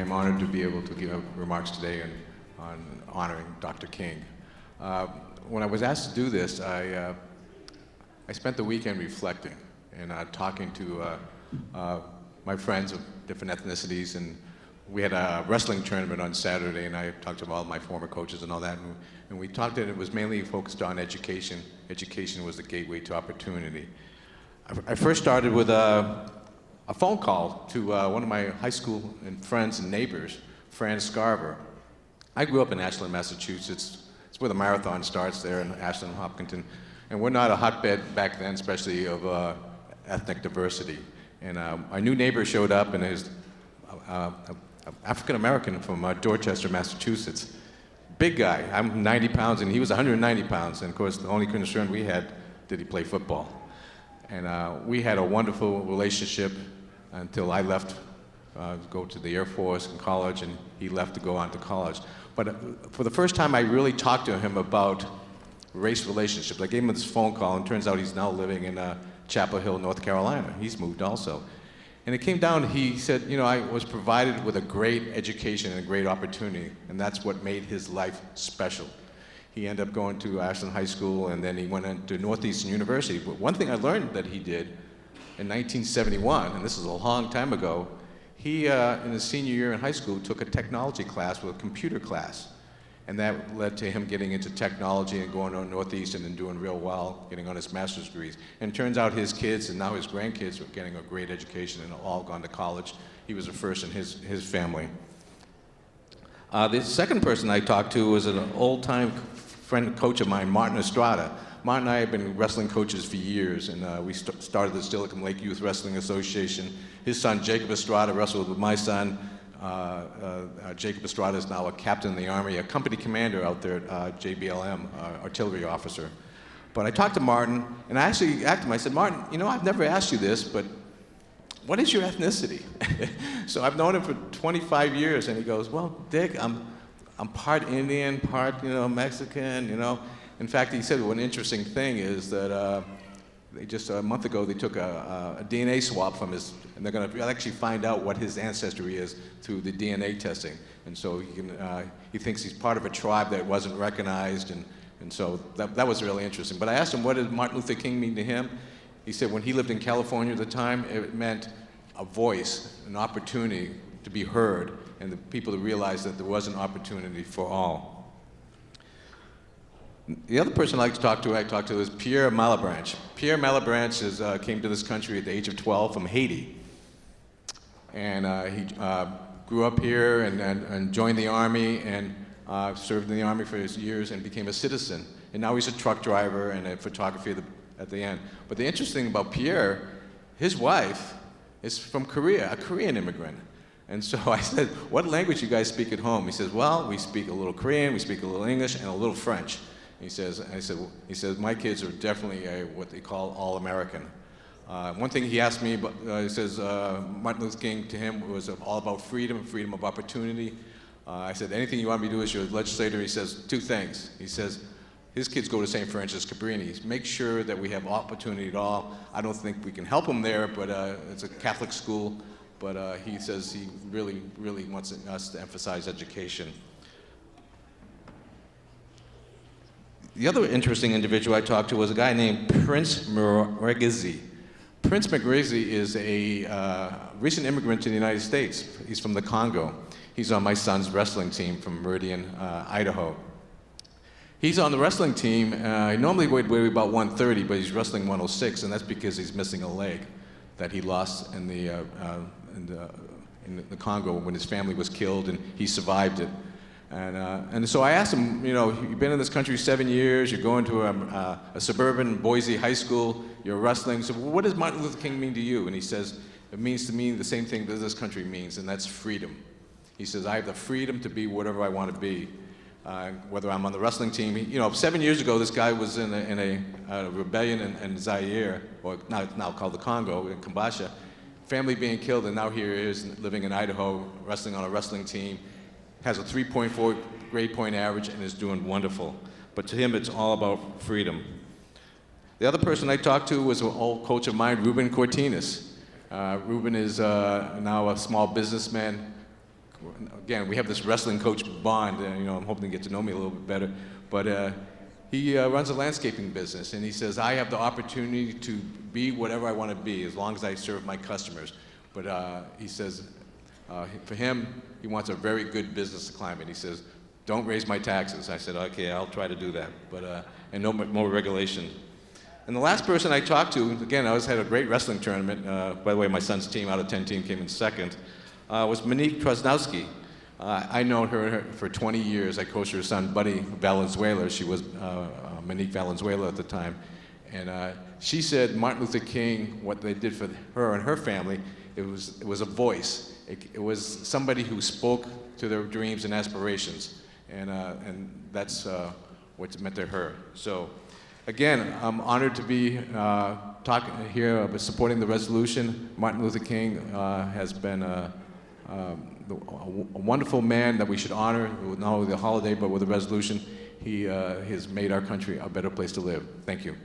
am honored to be able to give remarks today on honoring Dr. King. When I was asked to do this, I spent the weekend reflecting and talking to my friends of different ethnicities, and we had a wrestling tournament on Saturday, and I talked to all my former coaches and all that, and we talked, and it was mainly focused on education. Education was the gateway to opportunity. I first started with a phone call to one of my high school and friends and neighbors, Fran Scarver. I grew up in Ashland, Massachusetts. It's where the marathon starts there in Ashland, Hopkinton. And we're not a hotbed back then, especially of ethnic diversity. And our new neighbor showed up, and he's African-American from Dorchester, Massachusetts. Big guy. I'm 90 pounds, and he was 190 pounds. And of course, the only concern we had, did he play football? And we had a wonderful relationship until I left to go to the Air Force and college, and he left to go on to college. But for the first time, I really talked to him about race relationships. I gave him this phone call, and it turns out he's now living in Chapel Hill, North Carolina. He's moved also. And it came down, he said, you know, I was provided with a great education and a great opportunity, and that's what made his life special. He ended up going to Ashland High School, and then he went into Northeastern University. But one thing I learned that he did in 1971, and this is a long time ago, he, in his senior year in high school, took a technology class with a computer class. And that led to him getting into technology and going to Northeastern and doing real well, getting on his master's degrees. And it turns out his kids and now his grandkids were getting a great education and all gone to college. He was the first in his family. The second person I talked to was an old-time friend, coach of mine, Martin Estrada. Martin and I have been wrestling coaches for years, and we started the Silicon Lake Youth Wrestling Association. His son, Jacob Estrada, wrestled with my son. Jacob Estrada is now a captain in the Army, a company commander out there at JBLM, artillery officer. But I talked to Martin, and I actually asked him, I said, Martin, you know, I've never asked you this, but what is your ethnicity? So I've known him for 25 years, and he goes, well, Dick, I'm part Indian, part, you know, Mexican, you know. In fact, he said one interesting thing is that they just a month ago they took a DNA swab from his, and they're going to actually find out what his ancestry is through the DNA testing. And so he thinks he's part of a tribe that wasn't recognized, and so that was really interesting. But I asked him, what did Martin Luther King mean to him? He said when he lived in California at the time, it meant a voice, an opportunity to be heard, and the people to realize that there was an opportunity for all. The other person I talked to is Pierre Malebranche. Pierre Malebranche came to this country at the age of 12 from Haiti. And he grew up here and joined the Army and served in the Army for his years and became a citizen. And now he's a truck driver and a photographer at the end. But the interesting thing about Pierre, his wife is from Korea, a Korean immigrant. And so I said, what language you guys speak at home? He says, well, we speak a little Korean, we speak a little English, and a little French. He says, my kids are definitely what they call all-American. One thing he asked me, he says, Martin Luther King to him was all about freedom, freedom of opportunity. I said, anything you want me to do as your legislator? He says, two things. He says, his kids go to St. Francis Cabrini. Make sure that we have opportunity at all. I don't think we can help them there, but it's a Catholic school. But he says he really, really wants us to emphasize education. The other interesting individual I talked to was a guy named Prince Mregezi. Prince Mregezi is a recent immigrant to the United States. He's from the Congo. He's on my son's wrestling team from Meridian, Idaho. He's on the wrestling team. He normally would weigh about 130, but he's wrestling 106, and that's because he's missing a leg that he lost in the Congo when his family was killed, and he survived it. And so I asked him, you know, you've been in this country 7 years, you're going to a suburban Boise high school, you're wrestling, so what does Martin Luther King mean to you? And he says, it means to me the same thing that this country means, and that's freedom. He says, I have the freedom to be whatever I want to be, whether I'm on the wrestling team. You know, 7 years ago, this guy was in a rebellion in Zaire, or now called the Congo, in Kinshasa, family being killed, and now here he is living in Idaho, wrestling on a wrestling team. Has a 3.4 grade point average and is doing wonderful. But to him, it's all about freedom. The other person I talked to was an old coach of mine, Ruben Cortines. Ruben is now a small businessman, again, we have this wrestling coach bond, and, you know, I'm hoping to get to know me a little bit better, but he runs a landscaping business, and he says, I have the opportunity to be whatever I want to be as long as I serve my customers. But he says, for him, he wants a very good business climate. He says, don't raise my taxes. I said, okay, I'll try to do that, but and no more regulation. And the last person I talked to, again, I always had a great wrestling tournament. By the way, my son's team out of 10 team came in second, was Monique Trosnowski. I known her for 20 years. I coached her son, Buddy Valenzuela. She was Monique Valenzuela at the time. And she said Martin Luther King, what they did for her and her family, it was a voice. It was somebody who spoke to their dreams and aspirations. And that's what's meant to her. So again, I'm honored to be talking here about supporting the resolution. Martin Luther King has been a wonderful man that we should honor, not only the holiday, but with the resolution. He has made our country a better place to live. Thank you.